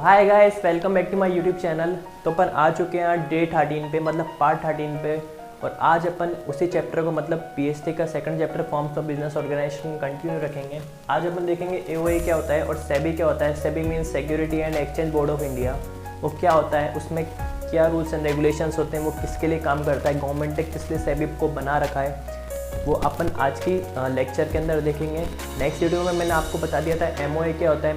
Hi guys, welcome back to my YouTube channel. तो अपन आ चुके हैं डे 13 पे, मतलब पार्ट 13 पे। और आज अपन उसी चैप्टर को, मतलब पीएसटी का second chapter forms of business organisation continue रखेंगे। आज अपन देखेंगे एओए क्या होता है और सेबी क्या होता है। SEBI means security and exchange board of India. वो क्या होता है, उसमें क्या रूल्स एंड रेगुलेशंस होते हैं, वो किसके लिए काम करता है, गवर्नमेंट ने किस लिए सेबी को बना रखा है, वो अपन आज की लेक्चर के अंदर देखेंगे। नेक्स्ट वीडियो में मैंने आपको बता दिया था एमओए क्या होता है,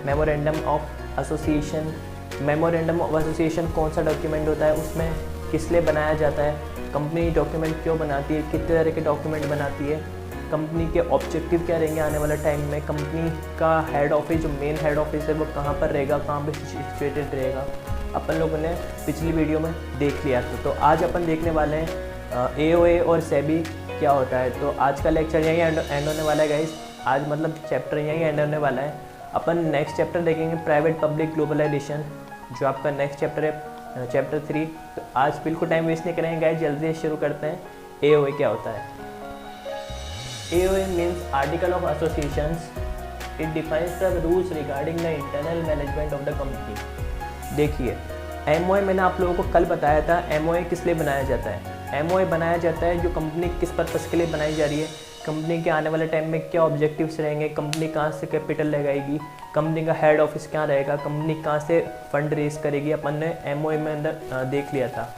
memorandum of association. Memorandum of association कौन सा डॉक्यूमेंट होता है, उसमें किस लिए बनाया जाता है, कंपनी डॉक्यूमेंट क्यों बनाती है, कितने तरह के डॉक्यूमेंट बनाती है, कंपनी के ऑब्जेक्टिव क्या रहेंगे आने वाले टाइम में, कंपनी का हेड ऑफिस, जो मेन हेड ऑफिस है वो कहाँ पर रहेगा, कहाँ पर सिचुएटेड रहेगा, अपन लोगों ने पिछली वीडियो में देख लिया था। तो आज अपन देखने वाले हैं एओए और सेबी क्या होता है। तो आज का लेक्चर यहीं एंड होने वाला है गाइस। आज मतलब चैप्टर यहीं एंड होने वाला है। अपन नेक्स्ट चैप्टर देखेंगे प्राइवेट पब्लिक ग्लोबलाइजेशन, जो आपका नेक्स्ट चैप्टर है, चैप्टर 3। तो आज बिल्कुल टाइम वेस्ट नहीं करेंगे गाइस, जल्दी से शुरू करते हैं। एओए क्या होता है। AOA means article of associations. It defines the rules regarding the internal management of the company. देखिए, एमओए मैंने आप लोगों को कल बताया था एमओए किस लिए बनाया जाता है। एमओए बनाया जाता है जो कंपनी किस पर्पज़ के लिए बनाई जा रही है, कंपनी के आने वाले टाइम में क्या ऑब्जेक्टिव्स रहेंगे, कंपनी कहाँ से कैपिटल लगाएगी, कंपनी का हेड ऑफिस कहाँ रहेगा, कंपनी कहाँ से फंड रेज करेगी, अपन ने एमओए में अंदर देख लिया था।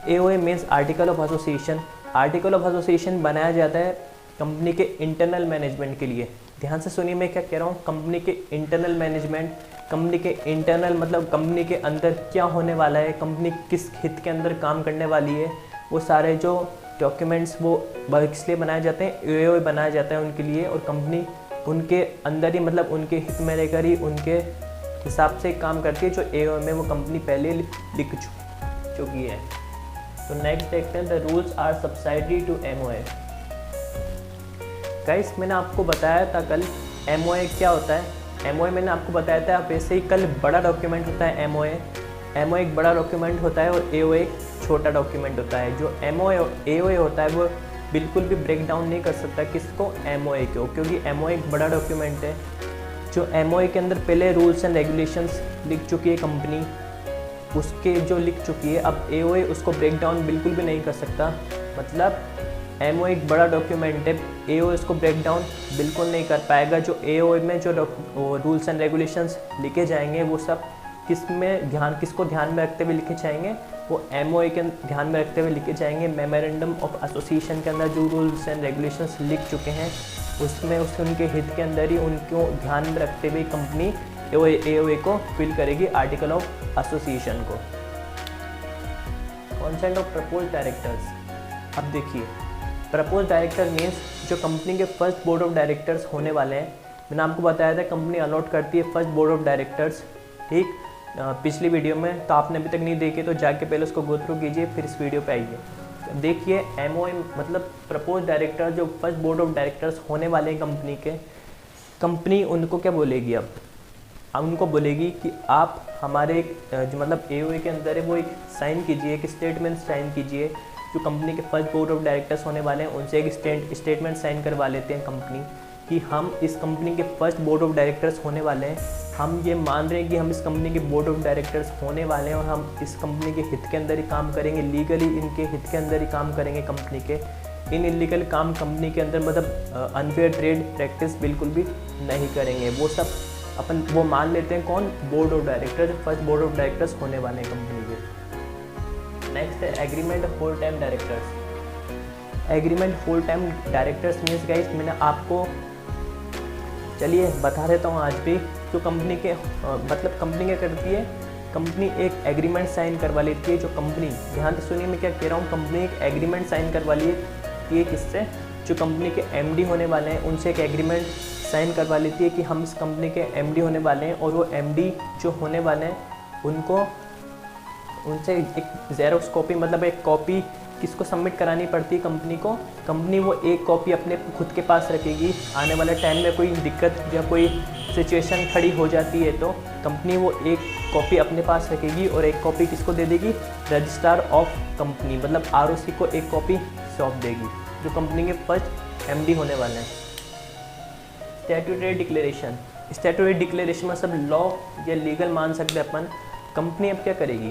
AOA means article of association. Article of association बनाया जाता है कंपनी के इंटरनल मैनेजमेंट के लिए। ध्यान से सुनिए मैं क्या कह रहा हूँ, कंपनी के इंटरनल मैनेजमेंट। कंपनी के इंटरनल मतलब कंपनी के अंदर क्या होने वाला है, कंपनी किस हित के अंदर काम करने वाली है, वो सारे जो डॉक्यूमेंट्स वो इसलिए बनाए जाते हैं, एओए बनाया जाता है उनके लिए। और कंपनी उनके अंदर ही, मतलब उनके हित में रहकर ही उनके हिसाब से काम करती है, जो एओए में वो कंपनी पहले लिख चुकी है। तो नेक्स्ट देखते हैं, the rules are subsidiary to MOA. Guys, मैंने आपको बताया था कल एमओए क्या होता है। एमओए मैंने आपको बताया था, वैसे ही कल बड़ा डॉक्यूमेंट होता है एमओए। एमओए एक बड़ा डॉक्यूमेंट होता है और एओए एक छोटा डॉक्यूमेंट होता है। जो एओए होता है वो बिल्कुल भी ब्रेक डाउन नहीं कर सकता किसको, एमओए को, क्योंकि एमओए एक बड़ा डॉक्यूमेंट है। जो एमओए के अंदर पहले रूल्स एंड रेगुलेशंस लिख चुकी है कंपनी, उसके जो लिख चुकी है, अब एओए उसको ब्रेक डाउन बिल्कुल भी नहीं कर सकता। मतलब एमओए एक बड़ा डॉक्यूमेंट है, एओए इसको ब्रेक डाउन बिल्कुल नहीं कर पाएगा। जो एओए में जो रूल्स एंड रेगुलेशंस लिखे जाएंगे वो सब किसको ध्यान में रखते हुए लिखे जाएंगे, वो एमओए के ध्यान में रखते हुए लिखे जाएंगे। मेमोरेंडम ऑफ एसोसिएशन के अंदर जो रूल्स एंड रेगुलेशंस लिख चुके हैं उसमें उनके हित के अंदर ही उनको ध्यान में रखते हुए कंपनी एओए को फिल करेगी आर्टिकल ऑफ एसोसिएशन को। Consent of propose directors. अब देखिए, प्रपोज डायरेक्टर मीन्स जो कंपनी के फर्स्ट बोर्ड ऑफ डायरेक्टर्स होने वाले हैं। मैंने आपको बताया था कंपनी अलॉट करती है फर्स्ट बोर्ड ऑफ डायरेक्टर्स, ठीक, पिछली वीडियो में। तो आपने अभी तक नहीं देखे तो जाके पहले उसको गो थ्रू कीजिए, फिर इस वीडियो पे आइए। देखिए, एमओए मतलब प्रपोज डायरेक्टर, जो फर्स्ट बोर्ड ऑफ डायरेक्टर्स होने वाले हैं कंपनी के, कंपनी उनको क्या बोलेगी, अब उनको बोलेगी कि आप हमारे जो मतलब एओए के अंदर है वो एक साइन कीजिए, एक स्टेटमेंट साइन कीजिए। जो कंपनी के फर्स्ट बोर्ड ऑफ डायरेक्टर्स होने वाले हैं उनसे एक स्टेटमेंट साइन करवा लेते हैं कंपनी कि हम इस कंपनी के फर्स्ट बोर्ड ऑफ डायरेक्टर्स होने वाले हैं, हम ये मान रहे हैं कि हम इस कंपनी के बोर्ड ऑफ डायरेक्टर्स होने वाले हैं और हम इस कंपनी के हित के अंदर ही काम करेंगे, लीगली इनके हित के अंदर ही काम करेंगे कंपनी के। इन इलीगल काम कंपनी के अंदर मतलब अनफेयर ट्रेड प्रैक्टिस बिल्कुल भी नहीं करेंगे। वो सब अपन वो मान लेते हैं, कौन, बोर्ड ऑफ डायरेक्टर, जो फर्स्ट बोर्ड ऑफ डायरेक्टर्स होने वाले हैं कंपनी के। नेक्स्ट है agreement whole time directors. Agreement whole time directors means guys, मैंने आपको चलिए बता देता हूँ आज भी। जो कंपनी के मतलब कंपनी क्या करती है, कंपनी एक एग्रीमेंट साइन करवा लेती है। जो कंपनी, ध्यान से सुनिए मैं क्या कह रहा हूँ, कंपनी एक एग्रीमेंट साइन करवा लेती है किससे, जो कंपनी के एमडी होने वाले हैं उनसे एक एग्रीमेंट साइन करवा लेती है कि हम इस कंपनी के एमडी होने वाले हैं। और वो एमडी जो होने वाले हैं उनसे एक जेरोक्स कॉपी, मतलब एक कॉपी किसको सबमिट करानी पड़ती है, कंपनी को। कंपनी वो एक कॉपी अपने खुद के पास रखेगी, आने वाले टाइम में कोई दिक्कत या कोई सिचुएशन खड़ी हो जाती है तो कंपनी वो एक कॉपी अपने पास रखेगी और एक कॉपी किसको दे देगी, रजिस्ट्रार ऑफ कंपनी, मतलब आरओसी को एक कॉपी सौंप देगी, जो कंपनी के फर्स्ट एमडी होने वाले हैं। Statutory declaration. स्टैट्यूटरी डिक्लेरेशन मतलब लॉ या लीगल मान सकते हैं अपन। कंपनी अब क्या करेगी,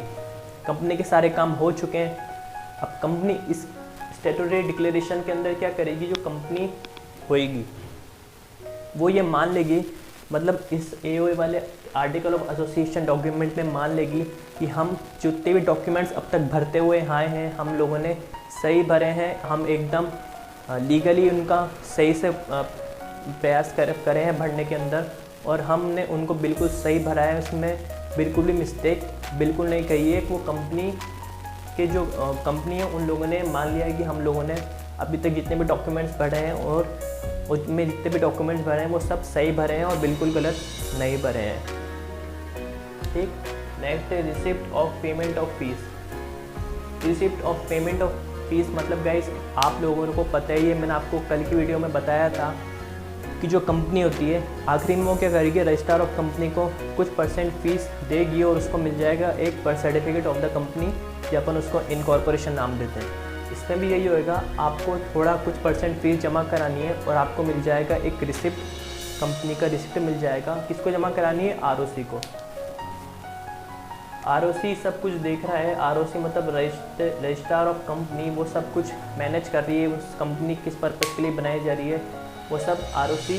कंपनी के सारे काम हो चुके हैं, अब कंपनी इस स्टैट्यूटरी डिक्लेरेशन के अंदर क्या करेगी, जो कंपनी होएगी वो ये मान लेगी, मतलब इस एओए वाले आर्टिकल ऑफ एसोसिएशन डॉक्यूमेंट में मान लेगी कि हम जितने भी डॉक्यूमेंट्स अब तक भरते हुए आए हैं हम लोगों ने सही भरे हैं, हम एकदम लीगली उनका सही से प्रयास करे हैं भरने के अंदर, और हमने उनको बिल्कुल सही भरा है, उसमें बिल्कुल भी मिस्टेक बिल्कुल नहीं कही है। वो कंपनी के जो कंपनी है उन लोगों ने मान लिया है कि हम लोगों ने अभी तक जितने भी डॉक्यूमेंट्स भरे हैं और उसमें जितने भी डॉक्यूमेंट्स भरे हैं वो सब सही भरे हैं और बिल्कुल गलत नहीं भरे हैं। ठीक, नेक्स्ट है receipt of payment of fees. Receipt of payment of fees मतलब गाइस आप लोगों को पता ही है, मैंने आपको कल की वीडियो में बताया था कि जो कंपनी होती है आखिरी में वो क्या करेगी, रजिस्ट्रार ऑफ कंपनी को कुछ परसेंट फीस देगी और उसको मिल जाएगा एक सर्टिफिकेट ऑफ द कंपनी, या अपन उसको इनकॉर्पोरेशन नाम देते हैं। इसमें भी यही होएगा, आपको थोड़ा कुछ परसेंट फीस जमा करानी है और आपको मिल जाएगा एक रिसिप्ट, कंपनी का रिसिप्ट मिल जाएगा। किसको जमा करानी है, आरओसी को। आरओसी सब कुछ देख रहा है, आरओसी मतलब रजिस्ट्रार ऑफ कंपनी, वो सब कुछ मैनेज कर रही है, उस कंपनी किस पर्पज़ के लिए बनाई जा रही है वो सब आरओसी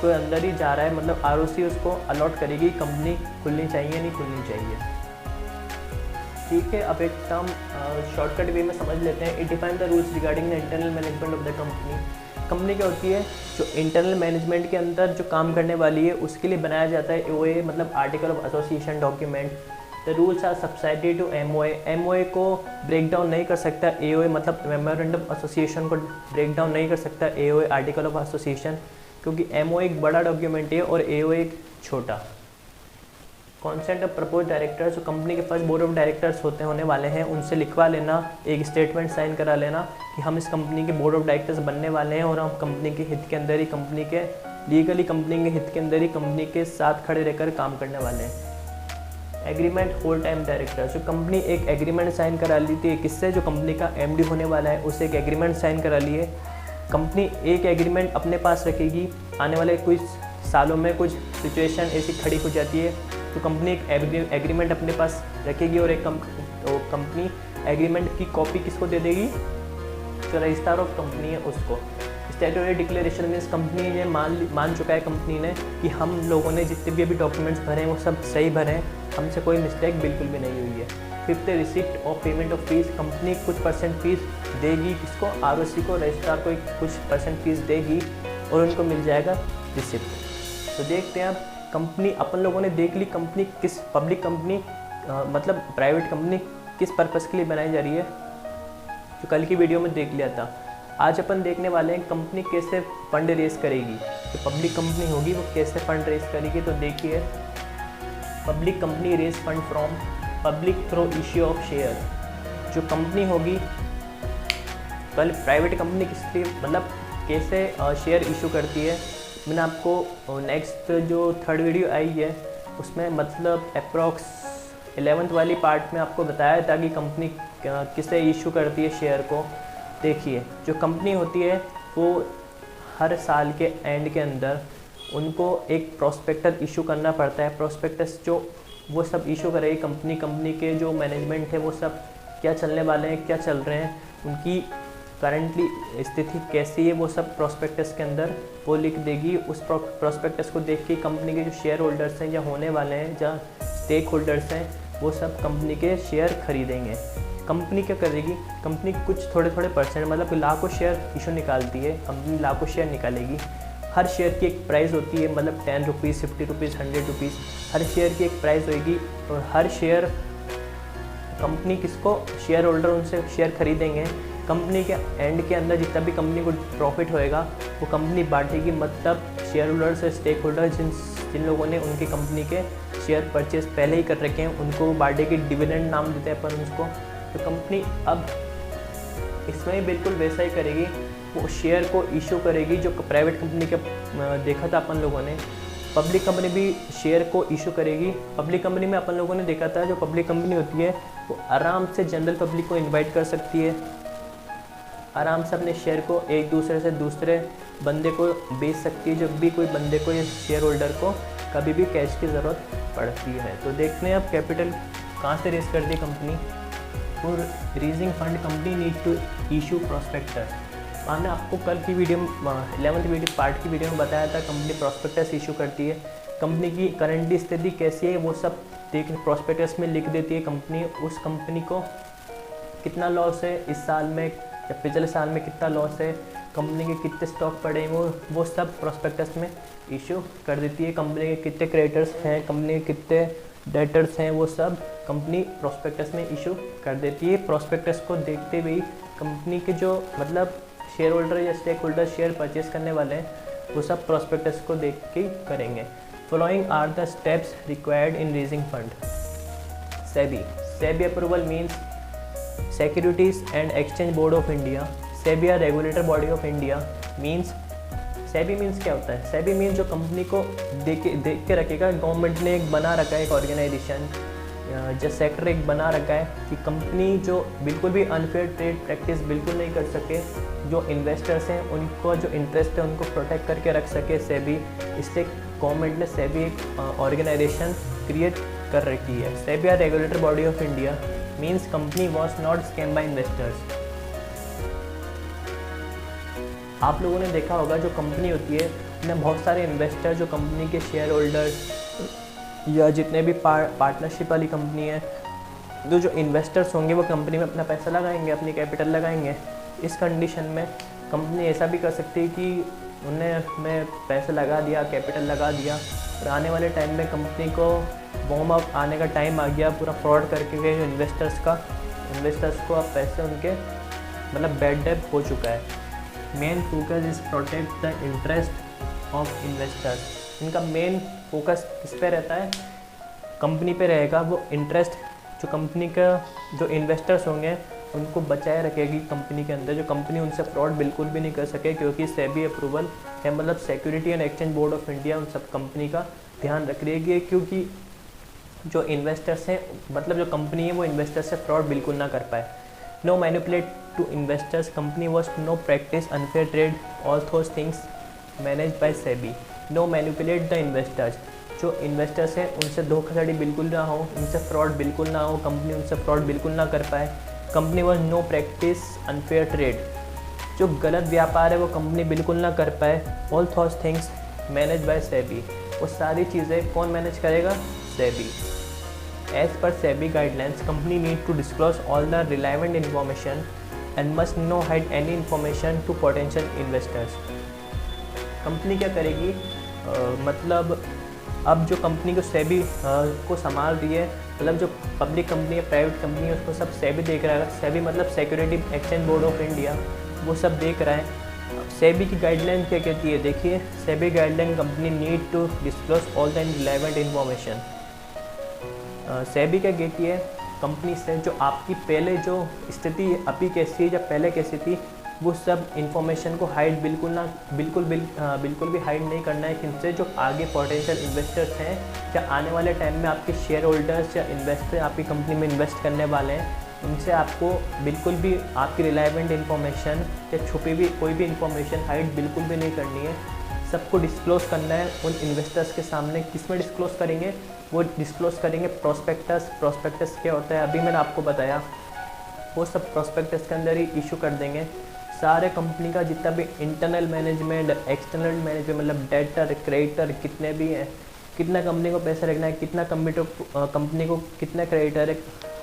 को अंदर ही जा रहा है, मतलब आरओसी उसको अलॉट करेगी कंपनी खुलनी चाहिए नहीं खुलनी चाहिए। ठीक है, अब एक टर्म शॉर्टकट वे में समझ लेते हैं। It define the rules regarding the internal management of the company. Company क्या होती है, जो इंटरनल मैनेजमेंट के अंदर जो काम करने वाली है उसके लिए बनाया जाता है एओए, मतलब article of association document. The rules are subsidiary to MOA. MOA को ब्रेक डाउन नहीं कर सकता एओए, मतलब मेमोरेंडम ऑफ एसोसिएशन को ब्रेक डाउन नहीं कर सकता एओए आर्टिकल ऑफ एसोसिएशन, क्योंकि एमओए एक बड़ा डॉक्यूमेंट है और एओए एक छोटा। कॉन्सेंट ऑफ प्रपोज डायरेक्टर्स, जो कंपनी के फर्स्ट बोर्ड ऑफ डायरेक्टर्स होने वाले हैं उनसे लिखवा लेना, एक स्टेटमेंट साइन करा लेना कि हम इस कंपनी के बोर्ड ऑफ डायरेक्टर्स बनने वाले हैं और हम कंपनी के हित के अंदर ही, कंपनी के लीगली कंपनी के हित के अंदर ही कंपनी के साथ खड़े रहकर काम करने वाले हैं। एग्रीमेंट होल टाइम डायरेक्टर, जो कंपनी एक एग्रीमेंट साइन करा ली थी किससे, जो कंपनी का एमडी होने वाला है उससे एक एग्रीमेंट साइन करा लिए। कंपनी एक एग्रीमेंट अपने पास रखेगी, आने वाले कुछ सालों में कुछ सिचुएशन ऐसी खड़ी हो जाती है तो कंपनी एक एग्रीमेंट अपने पास रखेगी और एक कंपनी एग्रीमेंट की कॉपी किसको दे देगी, जो रजिस्ट्रार ऑफ कंपनी है उसको। स्टैट्यूटरी डिक्लेरेशन मीन्स कंपनी ने मान चुका है कंपनी ने कि हम लोगों ने जितने भी अभी डॉक्यूमेंट्स भरे हैं वो सब सही भरे हैं, हमसे कोई मिस्टेक बिल्कुल भी नहीं हुई है। Fifth receipt of payment of fees, company कुछ परसेंट फीस देगी किसको, आरओसी को, रजिस्ट्रार को कुछ परसेंट फीस देगी और उनको मिल जाएगा रिसिप्ट। तो देखते हैं अब कंपनी, अपन लोगों ने देख ली कंपनी किस, पब्लिक कंपनी मतलब प्राइवेट कंपनी किस पर्पज़ के लिए बनाई जा रही है, जो कल की वीडियो में देख लिया था। आज अपन देखने वाले हैं कंपनी कैसे फंड रेज करेगी, जो पब्लिक कंपनी होगी वो कैसे फंड रेज करेगी। तो देखिए, public company raise fund from public through issue of share. जो कंपनी होगी, कल प्राइवेट कंपनी किसके मतलब कैसे शेयर इशू करती है, मैंने आपको नेक्स्ट जो थर्ड वीडियो आई है उसमें मतलब अप्रॉक्स 11th वाली पार्ट में आपको बताया था कि कंपनी किसे इशू करती है शेयर को। देखिए, जो कंपनी होती है वो हर साल के एंड के अंदर उनको एक प्रोस्पेक्टस इशू करना पड़ता है। प्रोस्पेक्टस जो वो सब इशू करेगी कंपनी के जो मैनेजमेंट है वो सब क्या चलने वाले हैं, क्या चल रहे हैं, उनकी करंटली स्थिति कैसी है, वो सब प्रोस्पेक्टस के अंदर वो लिख देगी। उस प्रोस्पेक्टस को देख के कंपनी के जो शेयर होल्डर्स हैं या होने वाले हैं या स्टेक होल्डर्स हैं वो सब कंपनी के शेयर खरीदेंगे। कंपनी क्या करेगी, कंपनी कुछ थोड़े परसेंट मतलब लाखों शेयर इशू निकालती है, कंपनी लाखों शेयर निकालेगी। हर शेयर की एक प्राइस होती है, मतलब 10 रुपीज़, 50 रुपीज़, 100 रुपीज़, हर शेयर की एक प्राइस होगी और हर शेयर कंपनी किसको, शेयर होल्डर उनसे शेयर खरीदेंगे। कंपनी के एंड के अंदर जितना भी कंपनी को प्रॉफिट होएगा वो कंपनी बांटेगी, मतलब शेयर होल्डर्स और स्टेक होल्डर जिन लोगों ने उनकी कंपनी के शेयर परचेज पहले ही कर रखे हैं उनको बांटेगी। डिविडेंड नाम देते हैं अपन उसको। तो कंपनी अब इसमें बिल्कुल वैसा ही करेगी, वो शेयर को इशू करेगी जो प्राइवेट कंपनी के देखा था अपन लोगों ने। पब्लिक कंपनी भी शेयर को इशू करेगी। पब्लिक कंपनी में अपन लोगों ने देखा था जो पब्लिक कंपनी होती है वो आराम से जनरल पब्लिक को इनवाइट कर सकती है, आराम से अपने शेयर को एक दूसरे से दूसरे बंदे को बेच सकती है जब भी कोई बंदे को या शेयर होल्डर को कभी भी कैश की ज़रूरत पड़ती है। तो देखते हैं अब कैपिटल कहाँ से रेज कर दी company. For raising fund company need to issue prospectus. मैंने आपको कल की वीडियो 11th वीडियो पार्ट की वीडियो में बताया था कंपनी प्रॉस्पेक्टस इशू करती है। कंपनी की करंट स्थिति कैसी है वो सब देख प्रॉस्पेक्टस में लिख देती है कंपनी। उस कंपनी को कितना लॉस है इस साल में या पिछले साल में कितना लॉस है, कंपनी के कितने स्टॉक पड़े हैं वो सब प्रॉस्पेक्टस में इशू कर देती है। कंपनी के कितने क्रेडिटर्स हैं, कंपनी के कितने डेटर्स हैं, वो सब कंपनी प्रॉस्पेक्टस में इशू कर देती है। प्रॉस्पेक्टस को देखते हुए कंपनी के जो मतलब शेयर होल्डर या स्टेक होल्डर शेयर परचेस करने वाले हैं वो सब प्रॉस्पेक्टस को देख के करेंगे। Following are the steps required in raising fund. SEBI approval means securities and exchange board of India. SEBI regulator body of India means. SEBI means क्या होता है? सेबी मीन्स जो कंपनी को देख के रखेगा। गवर्नमेंट ने एक बना रखा है एक ऑर्गेनाइजेशन जो सेक्टर एक बना रखा है कि कंपनी जो बिल्कुल भी अनफेयर ट्रेड प्रैक्टिस बिल्कुल नहीं कर सके, जो इन्वेस्टर्स हैं उनको जो इंटरेस्ट है उनको प्रोटेक्ट करके रख सके सेबी। इसलिए गवर्नमेंट ने सेबी एक ऑर्गेनाइजेशन क्रिएट कर रखी है। SEBI regulator body of India means company was not scam by investors. आप लोगों ने देखा होगा जो कंपनी होती है उसमें बहुत सारे इन्वेस्टर जो कंपनी के शेयर होल्डर्स या जितने भी पार्टनरशिप वाली कंपनी है जो इन्वेस्टर्स होंगे वो कंपनी में अपना पैसा लगाएंगे, अपनी कैपिटल लगाएंगे। इस कंडीशन में कंपनी ऐसा भी कर सकती है कि उन्हें पैसा लगा दिया, कैपिटल लगा दिया और आने वाले टाइम में कंपनी को वार्म अप आने का टाइम आ गया, पूरा फ्रॉड करके गए जो इन्वेस्टर्स को अब पैसे उनके मतलब बैड डेट हो चुका है। Main focus is protect the interest of investors. इनका मेन फोकस किस पे रहता है? कंपनी पे रहेगा। वो इंटरेस्ट जो कंपनी का जो इन्वेस्टर्स होंगे उनको बचाए रखेगी कंपनी के अंदर, जो कंपनी उनसे फ्रॉड बिल्कुल भी नहीं कर सके, क्योंकि सेबी अप्रूवल है मतलब security and exchange board of India उन सब कंपनी का ध्यान रख रही है, क्योंकि जो इन्वेस्टर्स हैं मतलब जो कंपनी है वो इन्वेस्टर्स से फ्रॉड बिल्कुल ना कर पाए। No manipulate to investors, company was no practice unfair trade, all those things manage by SEBI. No manipulate the investors, जो इन्वेस्टर्स हैं उनसे धोखाधड़ी बिल्कुल ना हो, उनसे फ्रॉड बिल्कुल ना हो, कंपनी उनसे फ्रॉड बिल्कुल ना कर पाए। Company was no practice unfair trade, जो गलत व्यापार है वो कंपनी बिल्कुल ना कर पाए। All those things manage by SEBI, वो सारी चीज़ें कौन मैनेज करेगा? SEBI. As per SEBI guidelines company need to disclose all the relevant information and must no hide any information to potential investors. Company क्या करेगी? मतलब अब जो कंपनी को सेबी को संभाल रही है, मतलब जो पब्लिक कंपनी है, प्राइवेट कंपनी है, उसको सब सेबी देख रहा है। सेबी मतलब security exchange board of India, वो सब देख रहा है। सेबी की गाइडलाइन क्या कहती है? देखिए, SEBI guideline company need to disclose all the relevant information. SEBI क्या कहती है? कंपनी से जो आपकी पहले जो स्थिति अभी कैसी है या पहले कैसी थी वो सब इन्फॉर्मेशन को हाइड बिल्कुल भी हाइड नहीं करना है किनसे? जो आगे पोटेंशियल इन्वेस्टर्स हैं या आने वाले टाइम में आपके शेयर होल्डर्स या इन्वेस्टर आपकी कंपनी में इन्वेस्ट करने वाले हैं, उनसे आपको बिल्कुल भी आपकी रिलायबेंट इन्फॉर्मेशन या छुपी हुई कोई भी इन्फॉर्मेशन हाइड बिल्कुल भी नहीं करनी है। सबको डिस्क्लोज करना है उन इन्वेस्टर्स के सामने। किस में डिस्क्लोज करेंगे? वो डिस्क्लोज करेंगे प्रॉस्पेक्टस। प्रॉस्पेक्टस क्या होता है अभी मैंने आपको बताया, वो सब प्रॉस्पेक्टस के अंदर ही इशू कर देंगे। सारे कंपनी का जितना भी इंटरनल मैनेजमेंट, एक्सटर्नल मैनेजमेंट मतलब डेटर, क्रेडिटर कितने भी हैं, कितना कंपनी को पैसा रखना है, कितना कंपनी को कितना क्रेडिटर है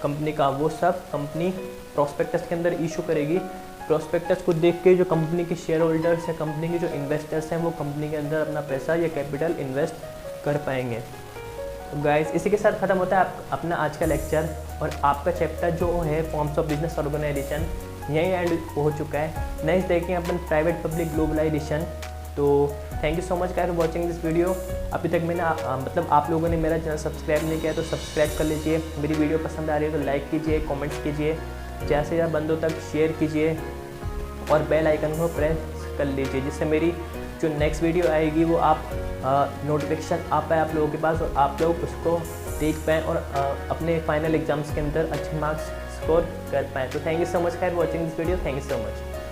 कंपनी का, वो सब कंपनी प्रॉस्पेक्टस के अंदर इशू करेगी। प्रॉस्पेक्टस को देख के जो कंपनी के शेयर होल्डर्स या कंपनी के जो इन्वेस्टर्स हैं वो कंपनी के अंदर अपना पैसा या कैपिटल इन्वेस्ट कर पाएंगे। तो गाइस, इसी के साथ ख़त्म होता है अपना आज का लेक्चर, और आपका चैप्टर जो है फॉर्म्स ऑफ बिजनेस ऑर्गेनाइजेशन यही एंड हो चुका है। नेक्स्ट देखें अपन प्राइवेट पब्लिक ग्लोबलाइजेशन। तो thank you so much guys for watching this video. अभी तक मैंने मतलब आप लोगों ने मेरा चैनल सब्सक्राइब नहीं किया तो सब्सक्राइब कर लीजिए। मेरी वीडियो पसंद आ रही है तो लाइक कीजिए, कमेंट्स कीजिए, ज़्यादा से ज़्यादा बंदों तक शेयर कीजिए और बेल आइकन को प्रेस कर लीजिए, जिससे मेरी जो नेक्स्ट वीडियो आएगी वो आप नोटिफिकेशन आ पाए आप लोगों के पास और आप लोग उसको देख पाएँ और अपने फाइनल एग्जाम्स के अंदर अच्छे मार्क्स स्कोर कर पाएँ। तो thank you so much for watching this video. Thank you so much.